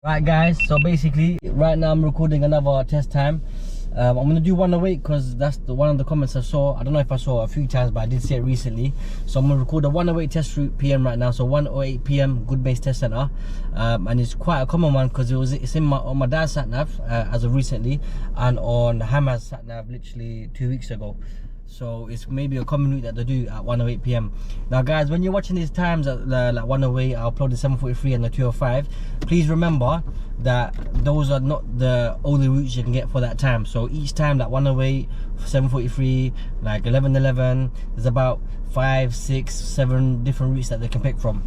Right guys, so basically right now I'm recording another test time. I'm gonna do 108 because that's one of the comments I saw. I don't know if I saw it a few times, but I did see it recently. So I'm gonna record a 108 test route PM right now. So 108 PM Goodmayes Test Center, and it's quite a common one because it's in on my dad's sat nav as of recently, and on Hamad's sat nav literally 2 weeks ago. So it's maybe a common route that they do at 108 PM. Now guys, when you're watching these times at like 108, I upload the 7:43 and the 2:05. Please remember that those are not the only routes you can get for that time. So each time, like 108, 7:43, like 11:11, there's about 5, 6, 7 different routes that they can pick from.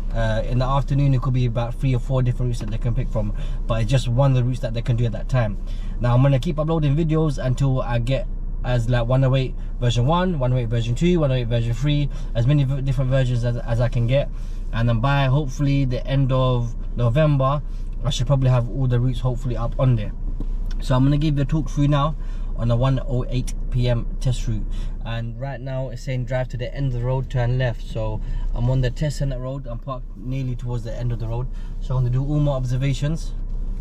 In the afternoon, it could be about 3 or 4 different routes that they can pick from, but it's just one of the routes that they can do at that time. Now I'm gonna keep uploading videos until I get as like 108 version 1, 108 version 2, 108 version 3, as many different versions as I can get. And then by hopefully the end of November, I should probably have all the routes hopefully up on there. So I'm gonna give you a talk through now on a 108 PM test route. And right now it's saying drive to the end of the road, turn left. So I'm on the test center road, I'm parked nearly towards the end of the road. So I'm gonna do all my observations.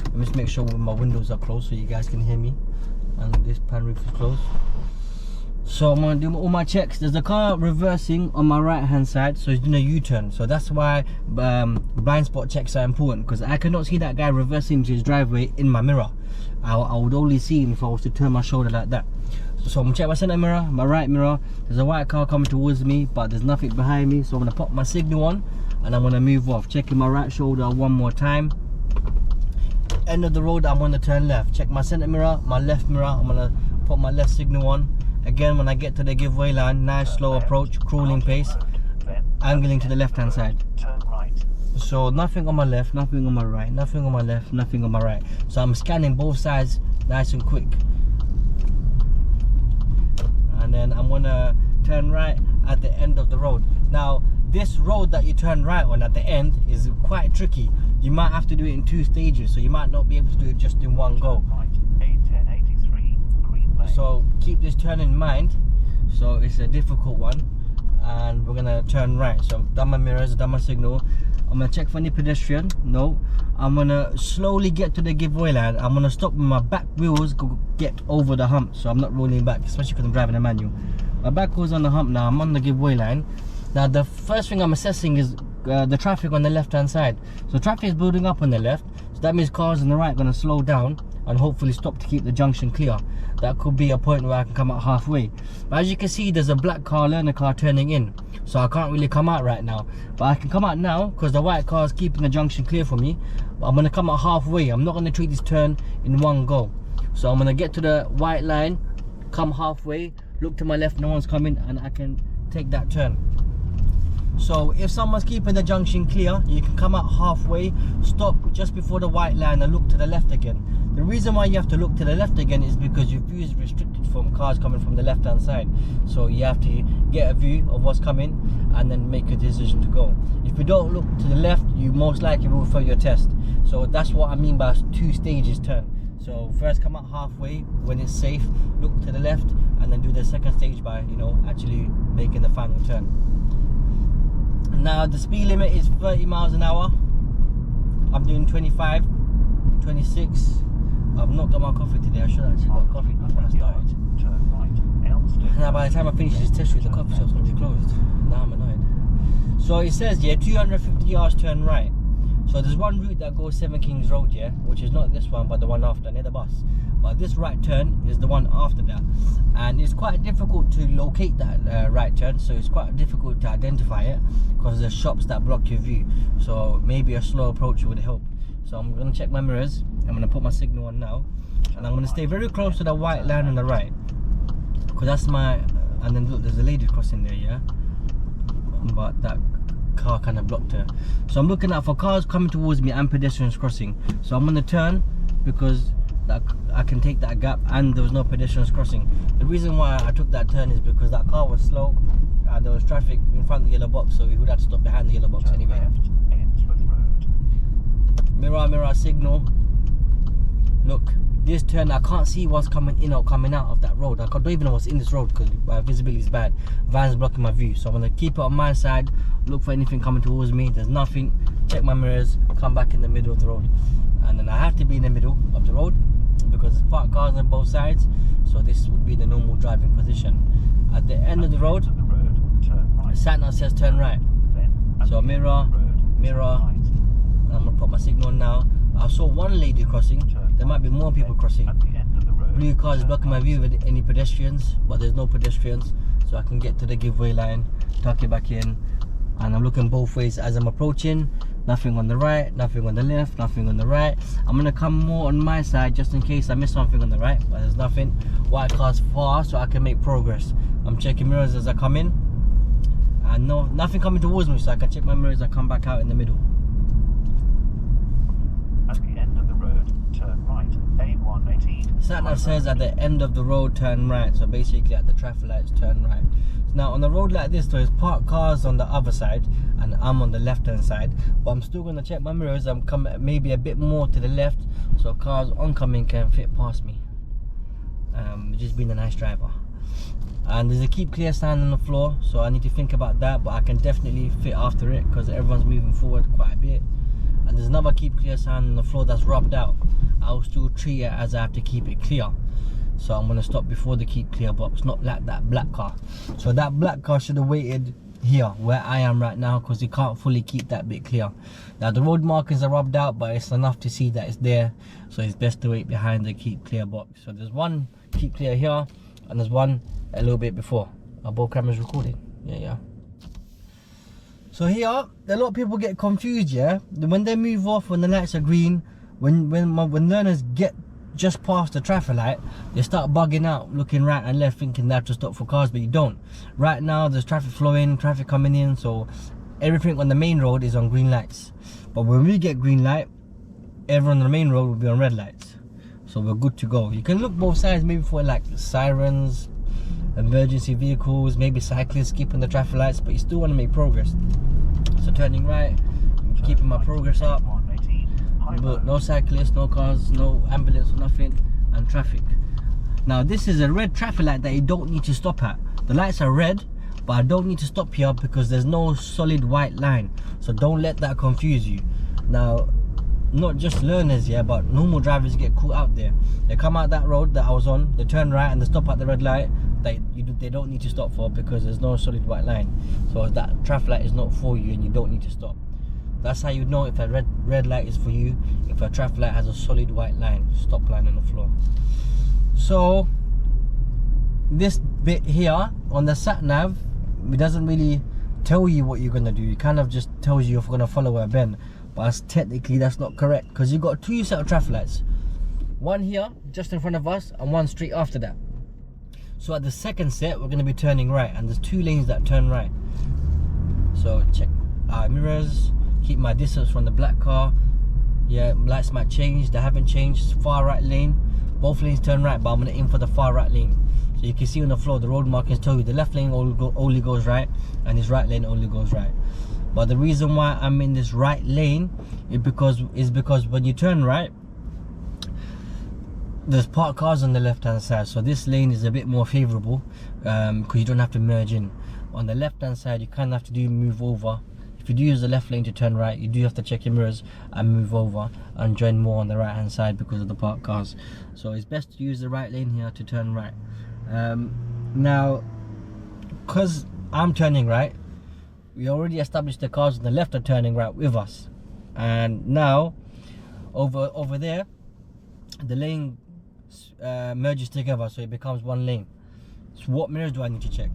Let me just make sure my windows are closed so you guys can hear me, and this pan roof is closed. So I'm gonna do all my checks. There's a car reversing on my right hand side, so he's doing a U-turn. So that's why blind spot checks are important, because I cannot see that guy reversing to his driveway in my mirror. I would only see him if I was to turn my shoulder like that. So I'm gonna check my center mirror, my right mirror. There's a white car coming towards me, but there's nothing behind me. So I'm gonna pop my signal on and I'm gonna move off. Checking my right shoulder one more time. End of the road, I'm gonna turn left. Check my center mirror, my left mirror. I'm gonna put my left signal on. Again, when I get to the giveaway line, nice slow approach, crawling pace, angling to the left hand side. So nothing on my left, nothing on my right, nothing on my left, nothing on my right. So I'm scanning both sides nice and quick. And then I'm gonna turn right at the end of the road. Now this road that you turn right on at the end is quite tricky. You might have to do it in 2 stages, so you might not be able to do it just in one go. So keep this turn in mind. So it's a difficult one, and we're gonna turn right. So I've done my mirrors, done my signal. I'm gonna check for any pedestrian. No. I'm gonna slowly get to the giveaway line. I'm gonna stop with my back wheels get over the hump, so I'm not rolling back, especially because I'm driving a manual. My back wheels on the hump now. I'm on the giveaway line. Now the first thing I'm assessing is the traffic on the left hand side. So traffic is building up on the left, so that means cars on the right are gonna slow down and hopefully stop to keep the junction clear. That could be a point where I can come out halfway. But as you can see, there's a black car, learner car turning in, so I can't really come out right now. But I can come out now because the white car is keeping the junction clear for me. But I'm gonna come out halfway. I'm not gonna treat this turn in one go. So I'm gonna get to the white line, come halfway, look to my left, no one's coming, and I can take that turn. So if someone's keeping the junction clear, you can come out halfway, stop just before the white line and look to the left again. The reason why you have to look to the left again is because your view is restricted from cars coming from the left hand side. So you have to get a view of what's coming and then make a decision to go. If you don't look to the left, you most likely will fail your test. So that's what I mean by 2 stages turn. So first come out halfway when it's safe, look to the left, and then do the second stage by, you know, actually making the final turn. Now the speed limit is 30 miles an hour. I'm doing 25, 26. I've not got my coffee today. I should have actually got coffee before I started. Now by the time I finish this test route, the coffee shop's going to be closed. Now I'm annoyed. So it says, yeah, 250 yards turn right. So there's one route that goes 7 Kings Road, yeah, which is not this one but the one after, near the bus. But this right turn is the one after that, and it's quite difficult to locate that right turn. So it's quite difficult to identify it because there's shops that block your view. So maybe a slow approach would help. So I'm going to check my mirrors. I'm going to put my signal on now, and I'm going to stay very close to the white line on the right, because that's my, and then look, there's a lady crossing there, yeah, but that car kind of blocked her. So I'm looking out for cars coming towards me and pedestrians crossing. So I'm going to turn because that I can take that gap, and there was no pedestrians crossing. The reason why I took that turn is because that car was slow and there was traffic in front of the yellow box, so we would have to stop behind the yellow box anyway. Mirror, mirror, signal. Look, this turn I can't see what's coming in or coming out of that road. I don't even know what's in this road because visibility is bad. Van's blocking my view, so I'm going to keep it on my side, look for anything coming towards me. There's nothing, check my mirrors, come back in the middle of the road, and and then I have to be in the middle of the road because there's parked cars on both sides, so this would be the normal driving position. At the end of the road, sat nav says turn right, so mirror, and I'm gonna put my signal on now. I saw one lady crossing, there might be more people crossing. Blue car is blocking my view with any pedestrians, but there's no pedestrians, so I can get to the giveaway line, tuck it back in, and I'm looking both ways as I'm approaching. Nothing on the right, nothing on the left, nothing on the right. I'm gonna come more on my side just in case I miss something on the right, but there's nothing. White car's far, so I can make progress. I'm checking mirrors as I come in, and nothing coming towards me, so I can check my mirrors as I come back out in the middle. At the end of the road, turn right, A118. Sat nav says at the end of the road, turn right. So basically at the traffic lights, turn right. Now on a road like this, there's parked cars on the other side, and I'm on the left hand side. But I'm still going to check my mirrors. I'm coming maybe a bit more to the left, so cars oncoming can fit past me. Just being a nice driver. And there's a keep clear sign on the floor, so I need to think about that. But I can definitely fit after it because everyone's moving forward quite a bit. And there's another keep clear sign on the floor that's rubbed out. I'll still treat it as I have to keep it clear. So I'm going to stop before the keep clear box, not like that black car. So that black car should have waited here where I am right now, because you can't fully keep that bit clear. Now the road markings are rubbed out, but it's enough to see that it's there, so it's best to wait behind the keep clear box. So there's one keep clear here, and there's one a little bit before. Are both cameras recording? Yeah. So here, a lot of people get confused, yeah? When they move off, when the lights are green, when learners get just past the traffic light, they start bugging out, looking right and left, thinking they have to stop for cars, but you don't. Right now, there's traffic flowing, traffic coming in, so everything on the main road is on green lights. But when we get green light, everyone on the main road will be on red lights. So we're good to go. You can look both sides, maybe for like sirens, emergency vehicles, maybe cyclists skipping the traffic lights, but you still want to make progress. So turning right, keeping my progress up, but no cyclists, no cars, no ambulance or nothing, and traffic. Now this is a red traffic light that you don't need to stop at. The lights are red, but I don't need to stop here because there's no solid white line. So don't let that confuse you. Now, not just learners, yeah, but normal drivers get caught out there. They come out that road that I was on, they turn right and they stop at the red light. They don't need to stop for, because there's no solid white line. So that traffic light is not for you and you don't need to stop. That's how you know if a red light is for you, if a traffic light has a solid white line, stop line on the floor. So this bit here on the sat nav, it doesn't really tell you what you're gonna do. It kind of just tells you if you're gonna follow a bend, but technically that's not correct, because you've got two set of traffic lights, one here just in front of us and one straight after that. So at the second set, we're going to be turning right, and there's two lanes that turn right. So check our mirrors, keep my distance from the black car. Yeah, lights might change, they haven't changed. Far right lane, both lanes turn right, but I'm going to aim for the far right lane. So you can see on the floor, the road markings tell you the left lane only goes right, and this right lane only goes right. But the reason why I'm in this right lane is because when you turn right, there's parked cars on the left hand side, so this lane is a bit more favourable because you don't have to merge in. On the left hand side, you kind of have to move over. If you do use the left lane to turn right, you do have to check your mirrors and move over and join more on the right hand side because of the parked cars. So it's best to use the right lane here to turn right. Now, because I'm turning right, we already established the cars on the left are turning right with us, and now over there the lane merges together, so it becomes one lane. So what mirrors do I need to check?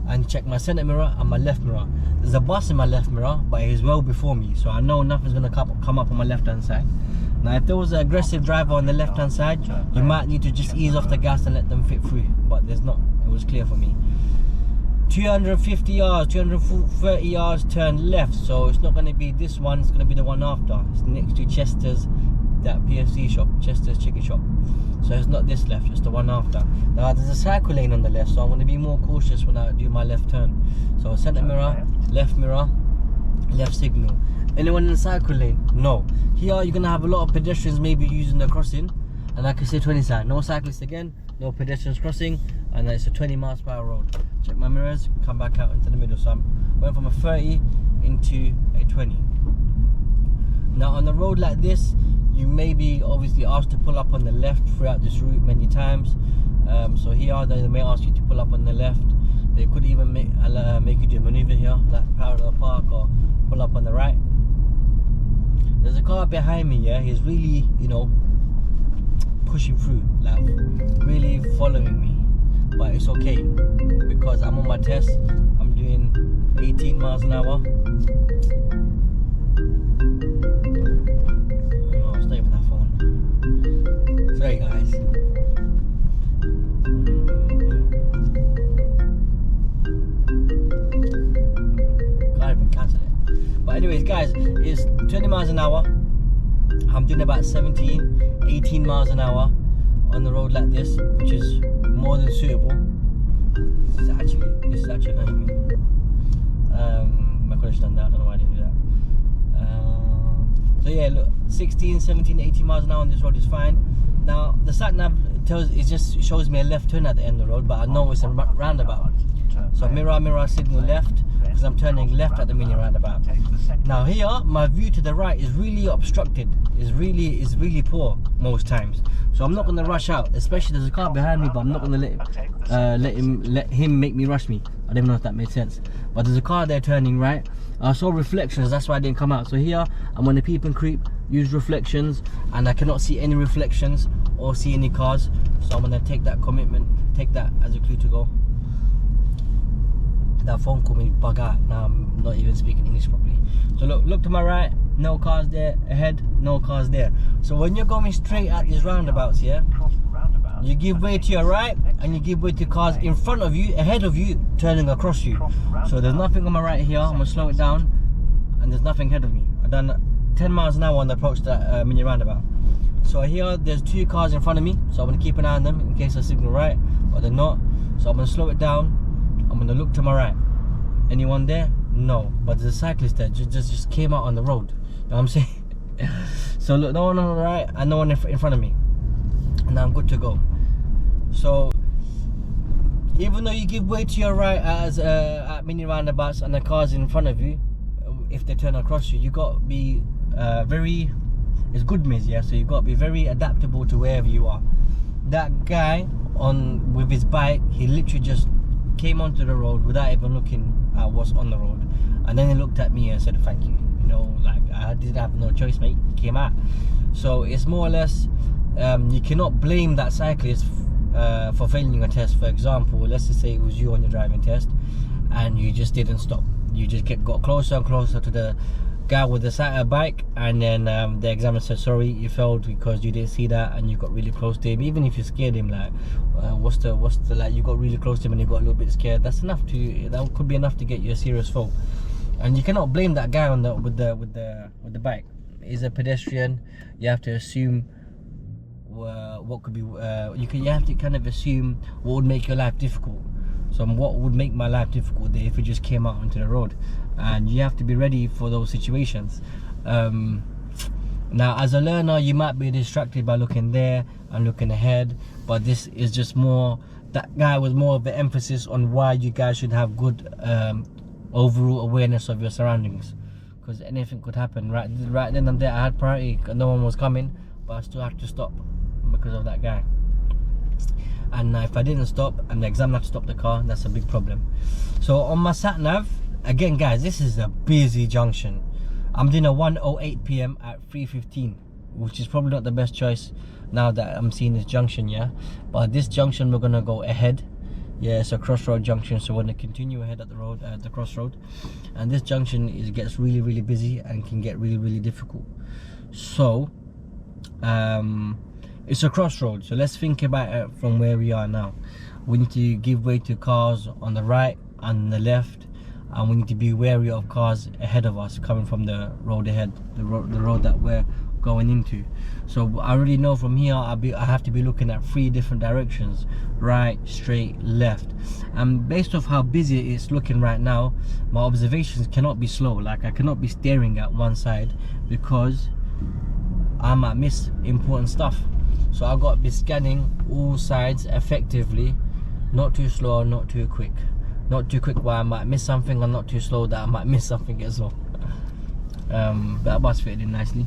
I need to check my center mirror and my left mirror. There's a bus in my left mirror, but it is well before me, so I know nothing's going to come up on my left hand side. Now if there was an aggressive driver on the left hand side, you might need to just ease off the gas and let them fit through, but there's not. It was clear for me. 250 yards, 230 yards turn left, so it's not going to be this one, it's going to be the one after. It's next to Chester's, that PFC shop, Chester's chicken shop. So it's not this left, it's the one after. Now there's a cycle lane on the left, so I'm going to be more cautious when I do my left turn. So center mirror, left signal. Anyone in the cycle lane? No. Here you're going to have a lot of pedestrians maybe using the crossing, and I can say 20 sign. No cyclists again, no pedestrians crossing, and it's a 20 miles per hour road. Check my mirrors, come back out into the middle. So I'm went from a 30 into a 20. Now on a road like this, you may be obviously asked to pull up on the left throughout this route many times. So here they may ask you to pull up on the left. They could even make you do a maneuver here, like parallel park or pull up on the right. There's a car behind me, yeah, he's really, you know, pushing through, like really following me. But it's okay, because I'm on my test. I'm doing 18 miles an hour. Oh, stay with that phone. Sorry guys. Can't even cancel it. But anyways guys, it's 20 miles an hour. I'm doing about 18 miles an hour on the road like this, which is more than suitable. This is actually annoying me. I could have done that, I don't know why I didn't do that. So yeah, look, 16, 17, 18 miles an hour on this road is fine. Now the sat nav just shows me a left turn at the end of the road, but I know it's a roundabout. So mirror signal left, because I'm turning left at the mini roundabout. Now here, my view to the right is really obstructed. It's really poor most times. So I'm not going to rush out, especially there's a car behind me, but I'm not going to let him make me rush me. I don't even know if that made sense. But there's a car there turning right. I saw reflections, that's why I didn't come out. So here, I'm on the peep and creep, use reflections, and I cannot see any reflections or see any cars. So I'm going to take that commitment, take that as a clue to go. That phone called me bug out. Now I'm not even speaking English properly. So look to my right, no cars there. Ahead, no cars there. So when you're going straight at these roundabouts here, you give way to your right and you give way to cars in front of you, ahead of you, turning across you. So there's nothing on my right here. I'm gonna slow it down, and there's nothing ahead of me. I've done 10 miles an hour on the approach to that mini roundabout. So here there's 2 cars in front of me, so I'm gonna keep an eye on them in case I signal right or they're not. So I'm gonna slow it down. I'm gonna look to my right. Anyone there? No. But there's a cyclist there just came out on the road. You know what I'm saying? So look, no one on the right and no one in front of me. And I'm good to go. So even though you give way to your right at mini roundabouts and the cars in front of you, if they turn across you, you got to be it's Goodmayes, yeah, so you got to be very adaptable to wherever you are. That guy with his bike, he literally just came onto the road without even looking at what's on the road, and then he looked at me and said thank you. You know, like I didn't have no choice, mate. He came out. So it's more or less, you cannot blame that cyclist for failing your test. For example, let's just say it was you on your driving test and you just didn't stop. You just got closer and closer to the guy with the bike, and then the examiner said sorry, you failed because you didn't see that and you got really close to him. Even if you scared him, like what's the like, you got really close to him and you got a little bit scared, that could be enough to get you a serious fault. And you cannot blame that guy on with the bike. He's a pedestrian. You have to assume what could be you have to kind of assume what would make your life difficult. So what would make my life difficult if it just came out onto the road, and you have to be ready for those situations. Now as a learner, you might be distracted by looking there and looking ahead, but this is just more, that guy was more of the emphasis on why you guys should have good overall awareness of your surroundings, because anything could happen. Right then and there I had priority, no one was coming, but I still had to stop because of that guy. And if I didn't stop and the examiner had to stop the car, that's a big problem. So on my sat nav, again guys, this is a busy junction. I'm doing a 1:08 PM at 3:15, which is probably not the best choice now that I'm seeing this junction, yeah. But this junction we're gonna go ahead. Yeah, it's a crossroad junction, so we're gonna continue ahead at the road, at the crossroad. And this junction gets really busy and can get really difficult. So it's a crossroad, so let's think about it from where we are now. We need to give way to cars on the right and the left, and we need to be wary of cars ahead of us coming from the road ahead, the road that we're going into. So I already know from here I have to be looking at 3 different directions: right, straight, left. And based off how busy it's looking right now, my observations cannot be slow. Like I cannot be staring at one side because I might miss important stuff. So I've got to be scanning all sides effectively, not too slow, not too quick. Not too quick where I might miss something, or not too slow that I might miss something as well. That bus fitted in nicely.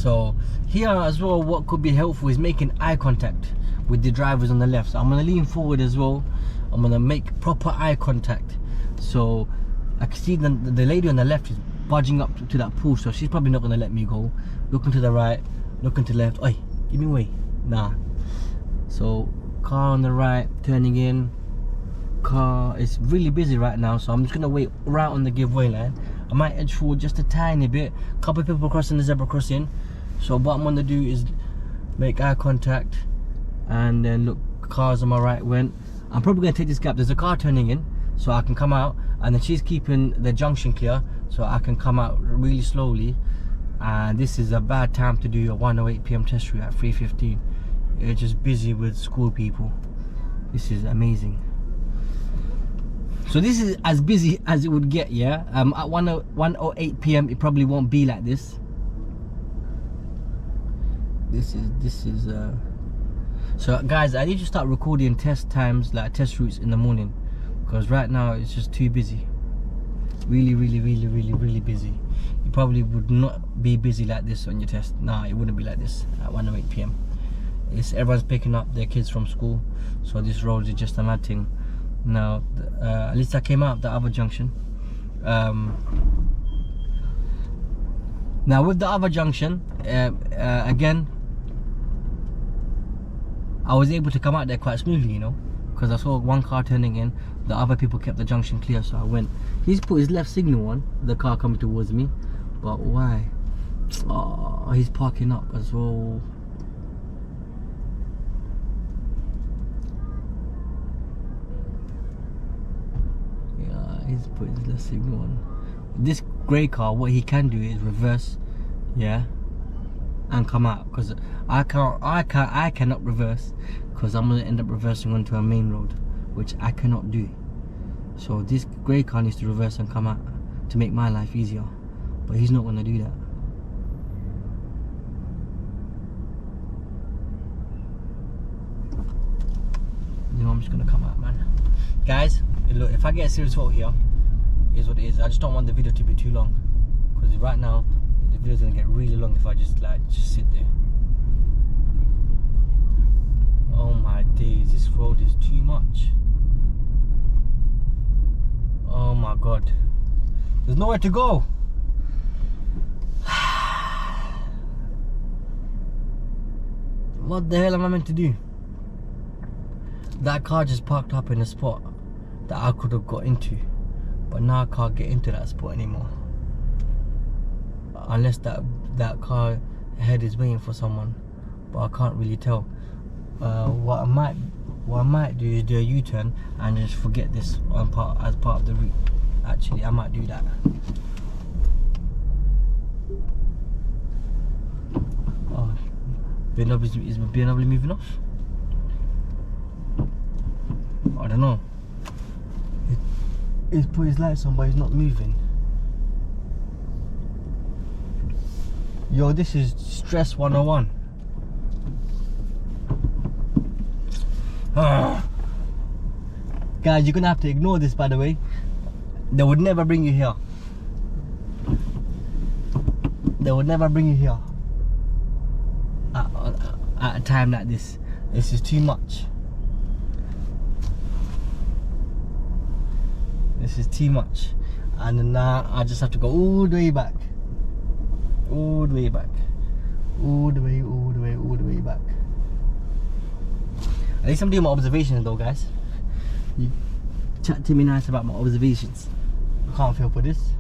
So here as well, what could be helpful is making eye contact with the drivers on the left. So I'm gonna lean forward as well. I'm gonna make proper eye contact. So I can see the lady on the left is budging up to that pool, so she's probably not gonna let me go. Looking to the right, looking to the left. Oi, give me way. Nah. So car on the right, turning in. Car is really busy right now, so I'm just gonna wait right on the giveaway line. I might edge forward just a tiny bit. Couple of people crossing the zebra crossing. So what I'm gonna do is make eye contact, and then look, cars on my right went. I'm probably gonna take this gap. There's a car turning in, so I can come out, and then she's keeping the junction clear, so I can come out really slowly. And this is a bad time to do a 1:08 PM test route at 3:15. It's just busy with school people. This is amazing. So this is as busy as it would get, yeah. At 1:08 PM, it probably won't be like this. This is. So guys, I need to start recording test times, like test routes in the morning, because right now it's just too busy. Really busy. You probably would not be busy like this on your test. Nah, it wouldn't be like this at 1:08 PM. It's everyone's picking up their kids from school, so this road is just a mad thing. Now, at least I came out the other junction. Now with the other junction, again, I was able to come out there quite smoothly, you know, because I saw one car turning in. The other people kept the junction clear, so I went. He's put his left signal on, the car coming towards me, but why? Oh, he's parking up as well. He's putting his left signal on. This grey car, what he can do is reverse, yeah, and come out, because I cannot reverse, because I'm gonna end up reversing onto a main road, which I cannot do. So this grey car needs to reverse and come out to make my life easier, but he's not gonna do that. You know, I'm just gonna come out, man. Guys, look, if I get a serious photo here, is what it is. I just don't want the video to be too long, because right now the video's gonna get really long if I just sit there. Oh my days, this road is too much. Oh my god, there's nowhere to go. What the hell am I meant to do? That car just parked up in a spot that I could have got into, but now I can't get into that spot anymore, unless that car ahead is waiting for someone, but I can't really tell. What I might do is do a U-turn and just forget this as part of the route. Actually, I might do that. Oh, is BMW moving off? I don't know. He's put his lights on, but he's not moving. Yo, this is stress 101. Guys, you're gonna have to ignore this, by the way. They would never bring you here. They would never bring you here at a time like this. This is too much. This is too much. And then now I just have to go all the way back. All the way back. All the way back. At least I'm doing my observations though, guys. You chat to me nice about my observations. I can't feel for this.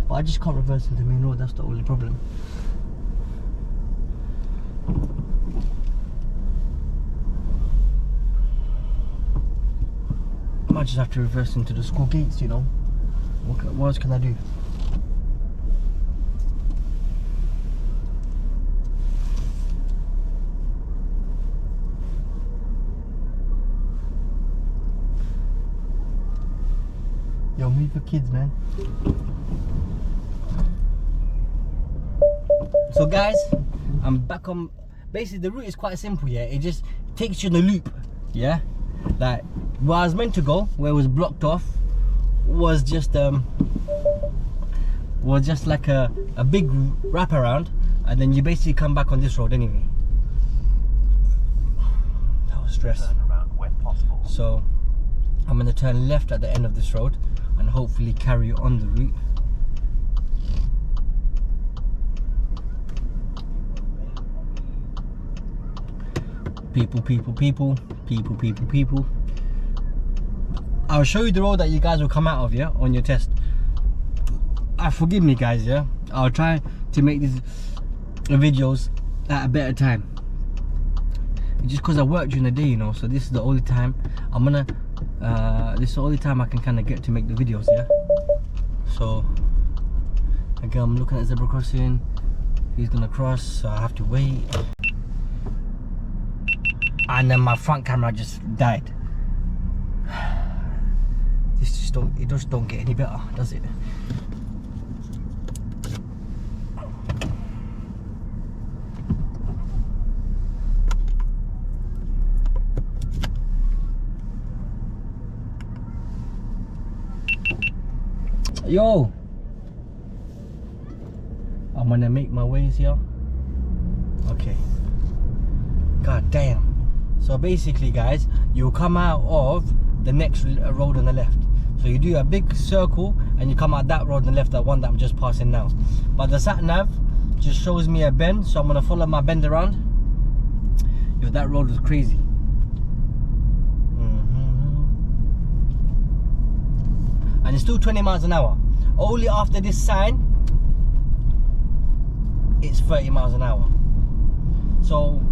But I just can't reverse into the main road, that's the only problem. I might just have to reverse into the school gates, you know. What else can I do? Yo, move your kids, man. So guys, I'm back on. Basically the route is quite simple, yeah. It just takes you in a loop, yeah. Like where I was meant to go, where it was blocked off, was just like a big wraparound, and then you basically come back on this road anyway. That was stress. Turn around when possible. So I'm going to turn left at the end of this road and hopefully carry on the route. People. I'll show you the road that you guys will come out of, yeah, on your test. Forgive me guys, yeah. I'll try to make these videos at a better time. Just because I work during the day, you know, so this is the only time I'm gonna this is the only time I can kind of get to make the videos, yeah. So again, I'm looking at zebra crossing. He's gonna cross, so I have to wait. And then my front camera just died. This just don't get any better, does it? Yo, I'm gonna make my ways here. Okay. God damn. So basically, guys, you come out of the next road on the left. So you do a big circle and you come out that road on the left, that one that I'm just passing now. But the sat nav just shows me a bend, so I'm gonna follow my bend around. Yo, that road was crazy. And it's still 20 miles an hour. Only after this sign, it's 30 miles an hour. So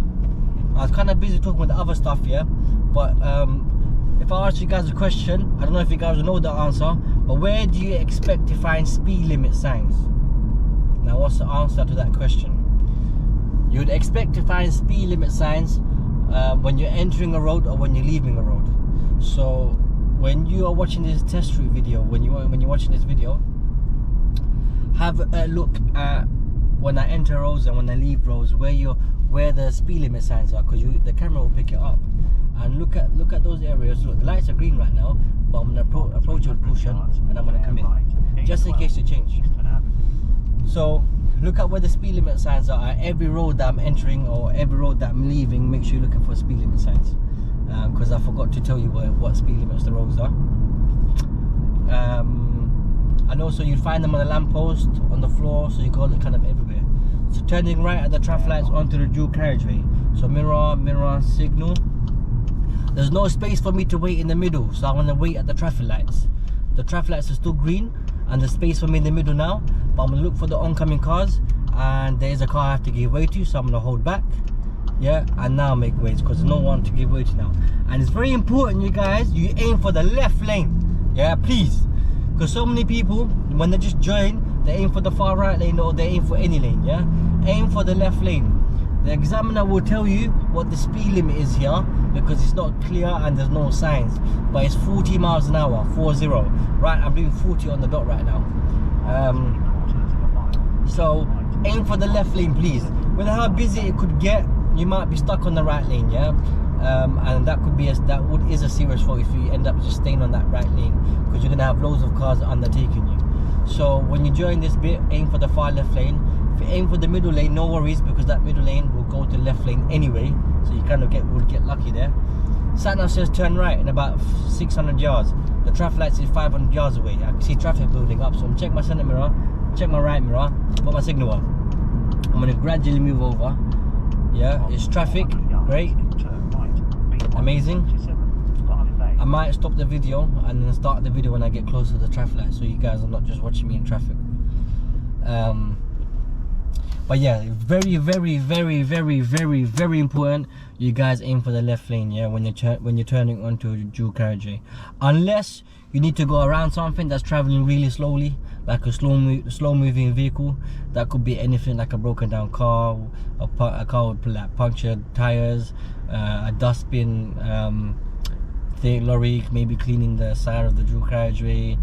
I was kind of busy talking with the other stuff here, but if I ask you guys a question, I don't know if you guys will know the answer, but where do you expect to find speed limit signs? Now, what's the answer to that question? You would expect to find speed limit signs when you're entering a road or when you're leaving a road. So when you are watching this test route video, when you're watching this video, have a look at when I enter roads and when I leave roads where the speed limit signs are, because the camera will pick it up. And look at those areas. Look, the lights are green right now, but I'm gonna approach with caution and I'm gonna come in just in case they change. So look at where the speed limit signs are at every road that I'm entering or every road that I'm leaving. Make sure you're looking for speed limit signs. Because I forgot to tell you what speed limits the roads are. And also you'd find them on a lamppost, on the floor, so you got it kind of everywhere. So turning right at the traffic lights onto the dual carriageway. So mirror, signal. There's no space for me to wait in the middle, so I want to wait at the traffic lights. The traffic lights are still green, and there's space for me in the middle now, but I'm going to look for the oncoming cars, and there's a car I have to give way to, so I'm going to hold back. Yeah, and now make ways because there's no one to give way to now. And it's very important, you guys, you aim for the left lane. Yeah, please, because so many people, when they just join, they aim for the far right lane or they aim for any lane. Yeah, aim for the left lane. The examiner will tell you what the speed limit is here because it's not clear and there's no signs, but it's 40 miles an hour, 40. Right, I'm doing 40 on the dot right now. So aim for the left lane, please. With how busy it could get, you might be stuck on the right lane, yeah, and that is a serious fault if you end up just staying on that right lane, because you're gonna have loads of cars undertaking you. So when you join this bit, aim for the far left lane. If you aim for the middle lane, no worries, because that middle lane will go to the left lane anyway, so you kind of would get lucky there. Sat nav says turn right in about 600 yards. The traffic lights is 500 yards away. I can see traffic building up, so I'm check my center mirror, check my right mirror, put my signal on. I'm gonna gradually move over. Yeah, it's traffic, great, amazing. I might stop the video and then start the video when I get closer to the traffic light, so you guys are not just watching me in traffic. But yeah, very important. You guys aim for the left lane, yeah, when you're turning onto a dual carriageway, unless you need to go around something that's traveling really slowly, like a slow moving vehicle. That could be anything like a broken down car, a car with like punctured tires, a dustbin, lorry maybe cleaning the side of the dual carriageway,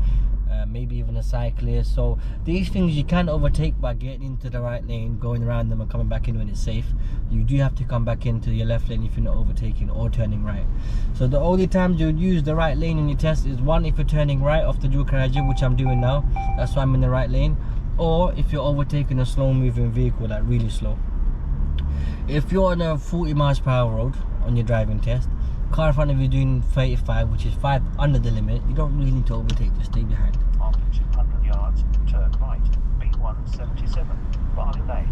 maybe even a cyclist. So these things you can overtake by getting into the right lane, going around them and coming back in when it's safe. You do have to come back into your left lane if you're not overtaking or turning right. So the only times you'll use the right lane in your test is one, if you're turning right off the dual carriageway, which I'm doing now, that's why I'm in the right lane, or if you're overtaking a slow moving vehicle, like really slow. If you're on a 40 miles per hour road on your driving test, car in front of you doing 35, which is 5 under the limit, you don't really need to overtake, just stay behind. After 200 yards, turn right, B177, Barley Lane.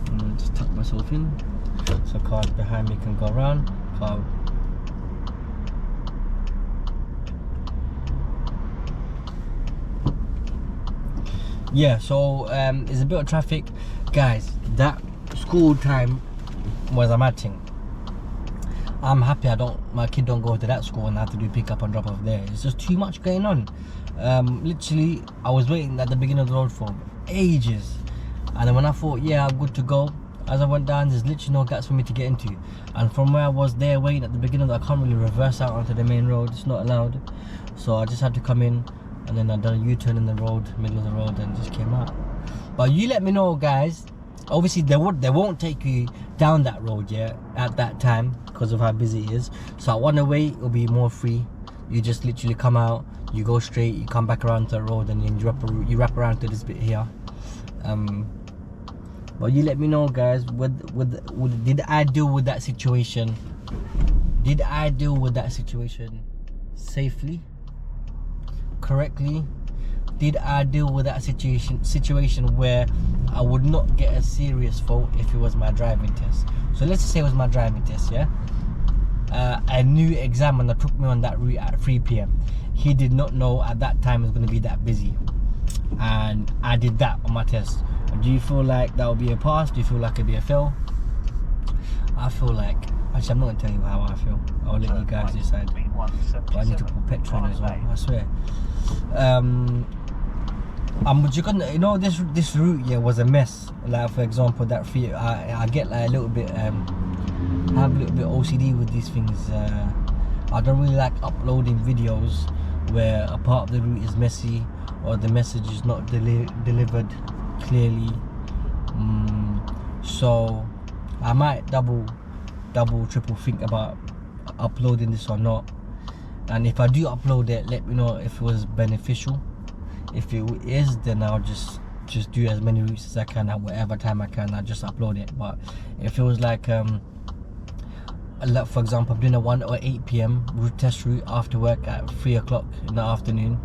I'm gonna just tuck myself in so cars behind me can go around. Car. Yeah, so there's a bit of traffic, guys. That school time was a mad thing. I'm happy my kid don't go to that school and I have to do pick up and drop off there. It's just too much going on. Literally, I was waiting at the beginning of the road for ages, and then when I thought, yeah, I'm good to go, as I went down, there's literally no gaps for me to get into. And from where I was there waiting at the beginning, I can't really reverse out onto the main road. It's not allowed. So I just had to come in, and then I done a U-turn in the road, middle of the road, and just came out. But you let me know, guys. Obviously, they won't take you down that road, yeah, at that time because of how busy it is. So at one way, it'll be more free. You just literally come out, you go straight, you come back around to the road, and then you wrap around to this bit here. But you let me know, guys. Did I deal with that situation? Did I deal with that situation safely, correctly? Did I deal with that situation where I would not get a serious fault if it was my driving test? So let's just say it was my driving test, yeah? A new examiner took me on that route at 3 PM. He did not know at that time it was going to be that busy, and I did that on my test. Do you feel like that would be a pass? Do you feel like it'd be a fail? I feel like, actually, I'm not going to tell you how I feel. I'll let you guys decide. But I need to put petrol in as well, I swear. You know, this route here was a mess. Like, for example, that free, I get like a little bit have a little bit OCD with these things. I don't really like uploading videos where a part of the route is messy or the message is not delivered clearly. So I might double, triple think about uploading this or not. And if I do upload it, let me know if it was beneficial. If it is, then I'll just do as many routes as I can at whatever time I can. I'll just upload it. But if it was like for example, I'm doing a 1 or 8 PM route test route after work at 3 o'clock in the afternoon,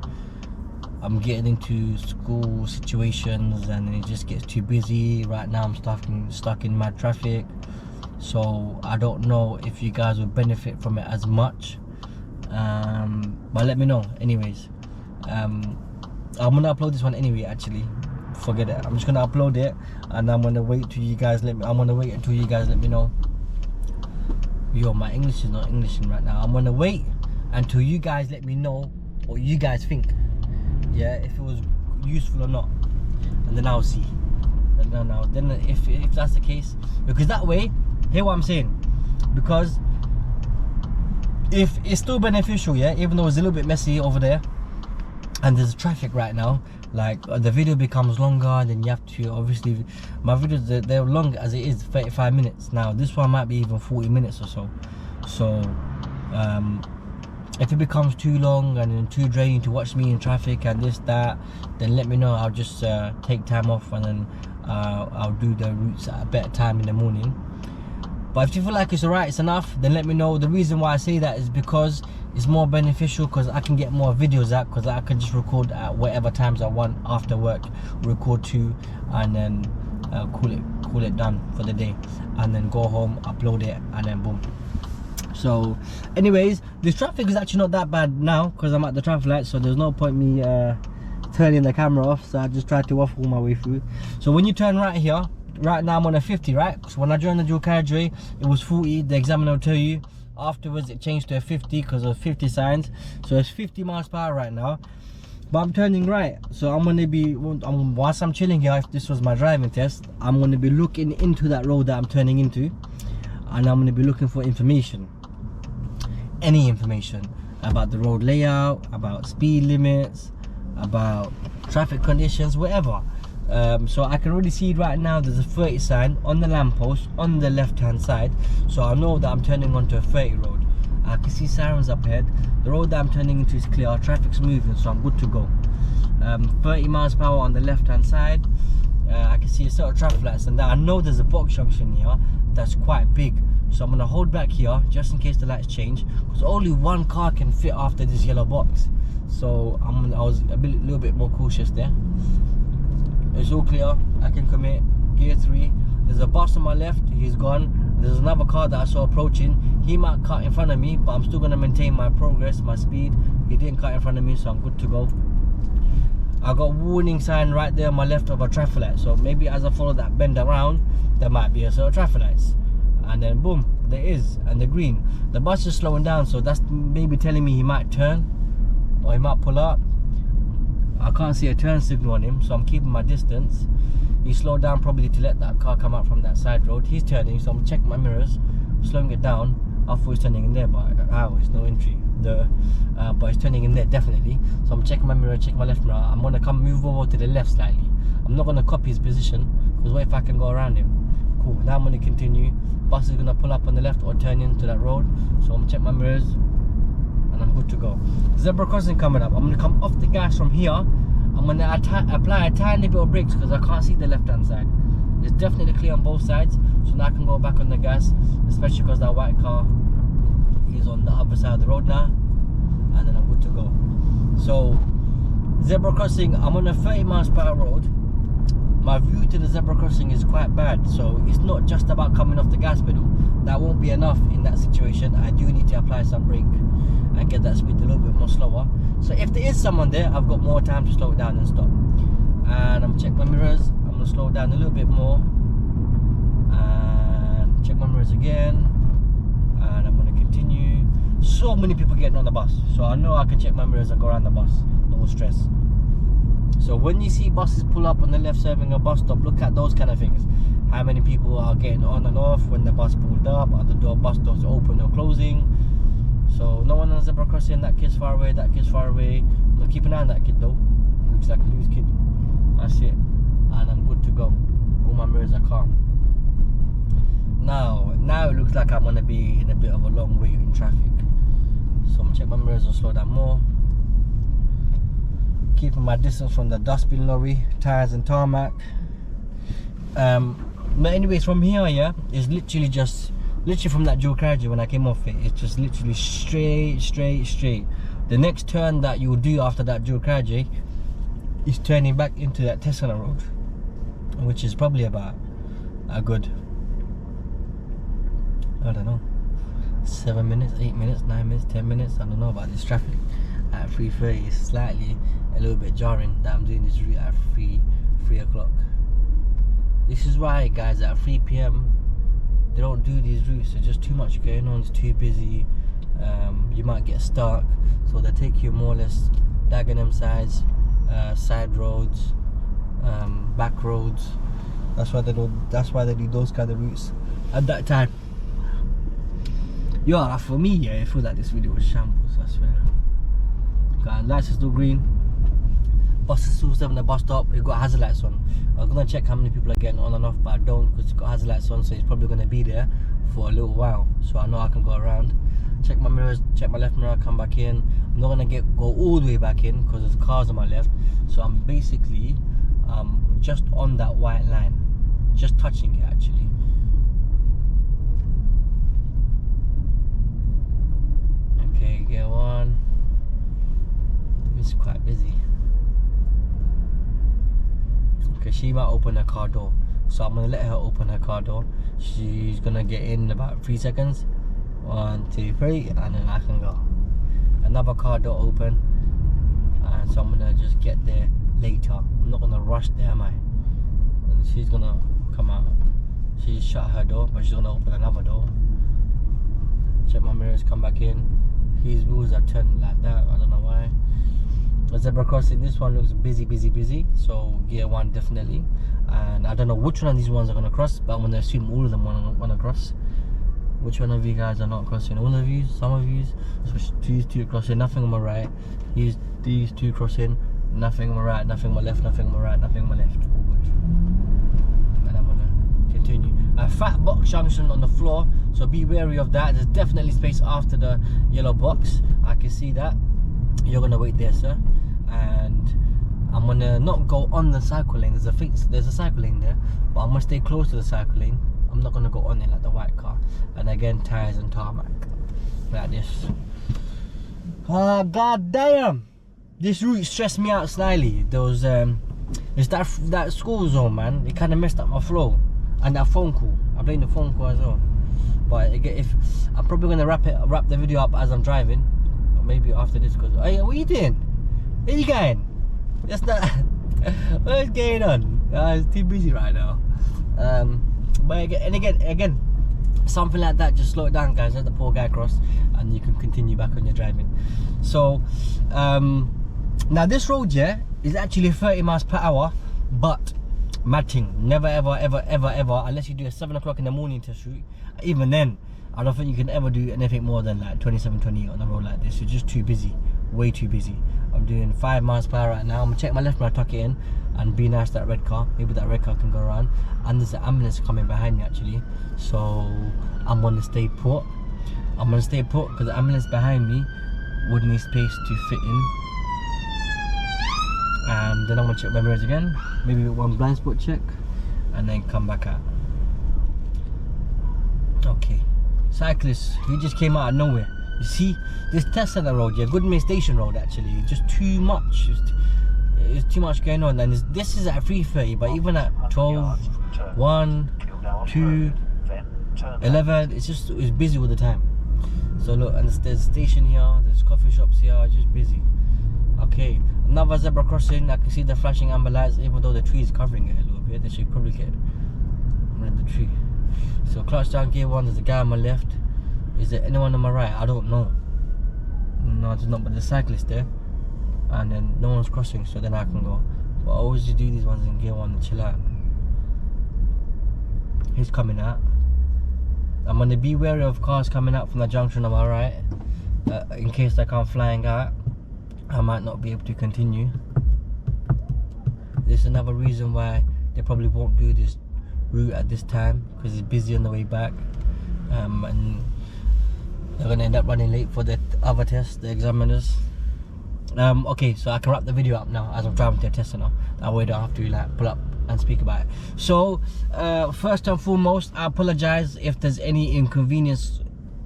I'm getting into school situations and it just gets too busy. Right now I'm stuck in mad traffic, so I don't know if you guys will benefit from it as much. But let me know anyways. I'm gonna upload this one anyway. Actually, forget it. I'm just gonna upload it, and I'm gonna wait till you guys let me know. Yo, my English is not Englishing right now. I'm gonna wait until you guys let me know what you guys think. Yeah, if it was useful or not, and then I'll see. Then if that's the case, because that way, hear what I'm saying. Because if it's still beneficial, yeah, even though it's a little bit messy over there, and there's traffic right now, like the video becomes longer, then you have to, obviously, my videos, they're long as it is, 35 minutes. Now this one might be even 40 minutes or so. So if it becomes too long and then too draining to watch me in traffic and this, that, then let me know. I'll just take time off, and then I'll do the routes at a better time in the morning. But if you feel like it's alright, it's enough, then let me know. The reason why I say that is because it's more beneficial, because I can get more videos out, because I can just record at whatever times I want after work, record 2, and then call it done for the day, and then go home, upload it, and then boom. So anyways, this traffic is actually not that bad now because I'm at the traffic light, so there's no point me turning the camera off. So I just tried to waffle my way through. So when you turn right here, right now I'm on a 50, right? So when I joined the dual carriageway, it was 40. The examiner will tell you. Afterwards it changed to a 50 because of 50 signs. So it's 50 miles per hour right now, but I'm turning right. So I'm going to be, whilst I'm chilling here, if this was my driving test, I'm going to be looking into that road that I'm turning into, and I'm going to be looking for information, any information about the road layout, about speed limits, about traffic conditions, whatever. So I can already see right now there's a 30 sign on the lamppost on the left hand side, so I know that I'm turning onto a 30 road. I can see sirens up ahead. The road that I'm turning into is clear, traffic's moving, so I'm good to go. 30 miles per hour on the left hand side. I can see a set of traffic lights, and I know there's a box junction here that's quite big, so I'm gonna hold back here just in case the lights change, because only one car can fit after this yellow box. So I was a little bit more cautious there. It's all clear, I can commit. Gear 3. There's a bus on my left, he's gone. There's another car that I saw approaching. He might cut in front of me, but I'm still gonna maintain my progress, my speed. He didn't cut in front of me, so I'm good to go. I got a warning sign right there on my left of a traffic light, so maybe as I follow that bend around, there might be a set of traffic lights, and then boom, there is, and the green. The bus is slowing down, so that's maybe telling me he might turn or he might pull up. I can't see a turn signal on him, so I'm keeping my distance. He slowed down probably to let that car come out from that side road. He's turning, so I'm checking my mirrors, slowing it down. I thought he's turning in there, but it's no entry. But he's turning in there definitely. So I'm checking my mirror, checking my left mirror. I'm gonna move over to the left slightly. I'm not gonna copy his position, because what if I can go around him? Cool. Now I'm gonna continue. Bus is gonna pull up on the left or turn into that road. So I'm gonna check my mirrors, and I'm good to go. Zebra crossing coming up. I'm gonna come off the gas from here. I'm gonna apply a tiny bit of brakes because I can't see the left hand side. It's definitely clear on both sides, so now I can go back on the gas, especially because that white car is on the other side of the road now, and then I'm good to go. So zebra crossing, I'm on a 30 miles per hour road. My view to the zebra crossing is quite bad, so it's not just about coming off the gas pedal. That won't be enough in that situation. I do need to apply some brake and get that speed a little bit more slower. So if there is someone there, I've got more time to slow it down and stop. And I'm checking my mirrors. I'm gonna slow down a little bit more and check my mirrors again, and I'm gonna continue. So many people getting on the bus, so I know I can check my mirrors and go around the bus, no stress. So when you see buses pull up on the left serving a bus stop, look at those kind of things. How many people are getting on and off when the bus pulled up? Are the bus doors open or closing? So no one on the zebra crossing. That kid's far away, that kid's far away. I'm gonna keep an eye on that kid though. Looks like a loose kid. That's it. And I'm good to go. All my mirrors are calm. Now it looks like I'm gonna be in a bit of a long wait in traffic. So I'm gonna check my mirrors and slow down more. Keeping my distance from the dustbin lorry, tires and tarmac. But anyways, from here, yeah, it's literally from that dual carriageway when I came off it, it's just literally straight. The next turn that you will do after that dual carriageway is turning back into that Tesla road, which is probably about a good, I don't know, 7 minutes, 8 minutes, 9 minutes, 10 minutes. I don't know about this traffic at 3:30. It's slightly a little bit jarring that I'm doing this route at 3 o'clock. This is why, guys, at 3 PM they don't do these routes. There's just too much going on. It's too busy. You might get stuck, so they take you more or less Dagenham sides, side roads, back roads. That's why they do those kind of routes at that time. Yeah, for me, yeah, I feel like this video was shambles, I swear. Got lights is still green. Bus is still serving the bus stop. It got hazard lights on. I was gonna check how many people are getting on and off, but I don't, because it's got hazard lights on, so it's probably gonna be there for a little while. So I know I can go around. Check my mirrors, check my left mirror, come back in. I'm not gonna go all the way back in because there's cars on my left. So I'm basically just on that white line, just touching it actually. Okay, gear 1. It's quite busy. Okay, she might open her car door, so I'm gonna let her open her car door. She's gonna get in about 3 seconds. 1, 2, 3, and then I can go. Another car door open, and so I'm gonna just get there later. I'm not gonna rush there, am I? And she's gonna come out. She shut her door, but she's gonna open another door. Check my mirrors, come back in. His wheels are turned like that, I don't know why. The zebra crossing, this one looks busy, so gear 1 definitely. And I don't know which one of these ones are gonna cross, but I'm gonna assume all of them wanna cross. Which one of you guys are not crossing? All of you, some of you. So these two crossing, nothing on my right. These two crossing, nothing on my right, nothing on my left, nothing on my right, nothing on my left. All good. And I'm gonna continue. A fat box junction on the floor, so be wary of that. There's definitely space after the yellow box. I can see that. You're gonna wait there, sir. And I'm gonna not go on the cycle lane. There's a cycle lane there, but I'm gonna stay close to the cycle lane. I'm not gonna go on it like the white car. And again, tires and tarmac like this. God damn! This route stressed me out slightly. There was it's that school zone, man. It kind of messed up my flow, and that phone call. I blame the phone call as well. But if I'm probably gonna wrap the video up as I'm driving, or maybe after this. Cause hey, what are you doing? Where you going? That's not. What's going on? It's too busy right now. But again, something like that, just slow it down, guys. Let the poor guy cross, and you can continue back on your driving. So, now this road, yeah, is actually 30 miles per hour, but mad thing, never ever, unless you do a 7 o'clock in the morning test route. Even then, I don't think you can ever do anything more than like 27, 28 on a road like this. It's just too busy, way too busy. I'm doing 5 miles per hour right now. I'm gonna check my left when I tuck it in, and be nice to that red car. Maybe that red car can go around. And there's an ambulance coming behind me actually, so I'm gonna stay put. Because the ambulance behind me would need space to fit in. And then I'm gonna check my mirrors again, maybe one blind spot check, and then come back out. Okay, cyclists, he just came out of nowhere. You see, this test center road, yeah, Goodmayes Station Road actually, just too much. It's too much going on, and this is at 3:30, but even at 12, 1, 2, 11, it's busy all the time. So look, and there's a station here, there's coffee shops here, it's just busy. Okay, another zebra crossing. I can see the flashing amber lights, even though the tree is covering it a little bit. They should probably get rid of the tree. So clutch down, gear 1, there's a guy on my left. Is there anyone on my right? I don't know. No, there's not, but there's cyclist there. And then no one's crossing, so then I can go. But I always just do these ones in gear 1 and chill out. He's coming out. I'm gonna be wary of cars coming out from the junction on my right, in case they come flying out. I might not be able to continue. This is another reason why they probably won't do this route at this time, because it's busy on the way back, and they're gonna end up running late for the other test, the examiners. Okay, so I can wrap the video up now as I'm driving to a test now. That way I don't have to like pull up and speak about it. So first and foremost, I apologize if there's any inconveniences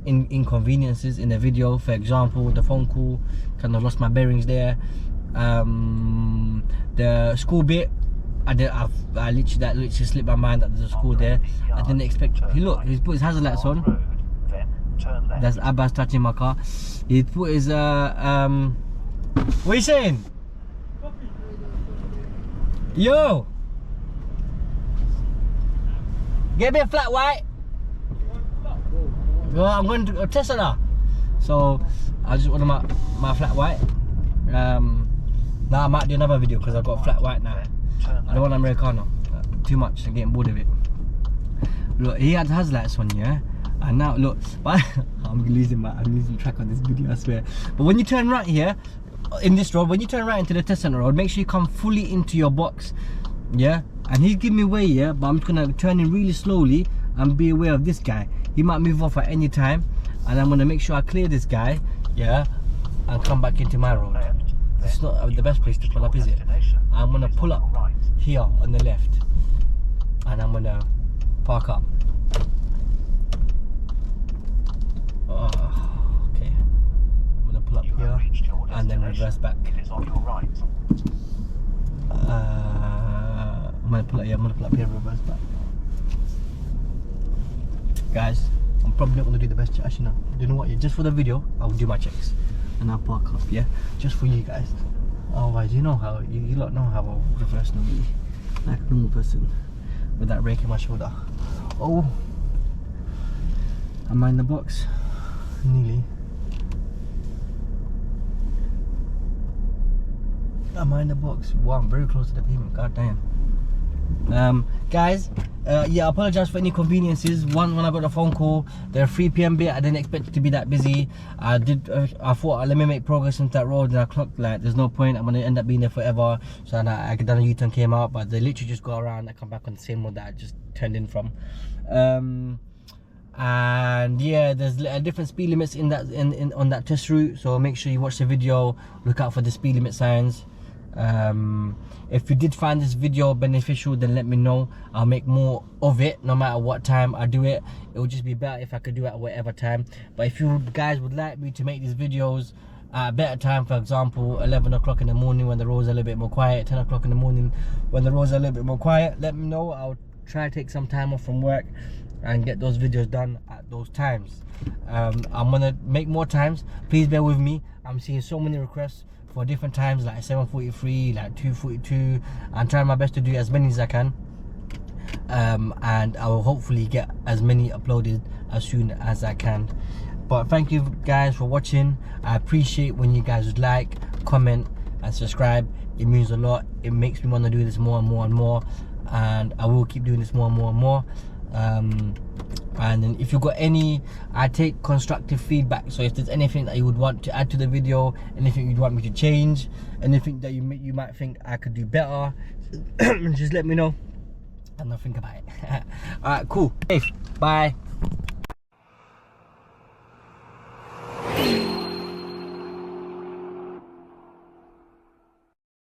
in the video. For example, the phone call, kind of lost my bearings there. The school bit, I literally slipped my mind that there's a school there. I didn't expect. Look, he's put his hazard lights on. That's Abbas touching my car. He put his what are you saying? Yo, get me a flat white. Well, I'm going to test it now. So I just ordered my flat white. Now I might do another video because I've got a flat white now. I don't want Americano. Too much, I'm getting bored of it. Look, he had hazard lights on, yeah. And now look, but I'm losing track on this video, I swear. But when you turn right here, in this road, when you turn right into the test center road, make sure you come fully into your box, yeah. And he's giving me way, yeah, but I'm just gonna turn in really slowly and be aware of this guy. He might move off at any time, and I'm gonna make sure I clear this guy, yeah, and come back into my road. It's not the best place to pull up, is it? I'm gonna pull up here on the left, and I'm gonna park up. Okay, I'm gonna pull up here and then reverse back. I'm gonna pull up here and reverse back. Guys, I'm probably not gonna do the best check. Actually, no. You know what? Just for the video, I'll do my checks and I'll park up. Yeah, just for you guys. Otherwise, you know how you lot know how I'll reverse normally, like a normal person, with that rake in my shoulder. Oh, am I in the box? Nearly. Am I in the box? Wow, I'm very close to the pavement. God damn. Guys, yeah, I apologize for any inconveniences. One, when I got the phone call, the 3 PM bit, I didn't expect it to be that busy. I thought, let me make progress into that road, and I clocked like there's no point, I'm gonna end up being there forever. So I done a U-turn, came out, but they literally just go around and come back on the same road that I just turned in from. And yeah, there's different speed limits in that on that test route, so make sure you watch the video, look out for the speed limit signs. If you did find this video beneficial, then let me know. I'll make more of it no matter what time I do it. It would just be better if I could do it at whatever time. But if you guys would like me to make these videos at a better time, for example 11 o'clock in the morning when the roads are a little bit more quiet, 10 o'clock in the morning when the roads are a little bit more quiet, let me know. I'll try to take some time off from work and get those videos done at those times. I'm gonna make more times. Please bear with me. I'm seeing so many requests for different times, like 7:43, like 2:42. I'm trying my best to do as many as I can, and I will hopefully get as many uploaded as soon as I can. But thank you guys for watching. I appreciate when you guys would like, comment and subscribe. It means a lot. It makes me want to do this more and more and more, and I will keep doing this more and more and more. And then if you've got any, I take constructive feedback. So if there's anything that you would want to add to the video, anything you'd want me to change, anything that you might think I could do better, just let me know and I'll think about it. Alright, cool. Hey, bye.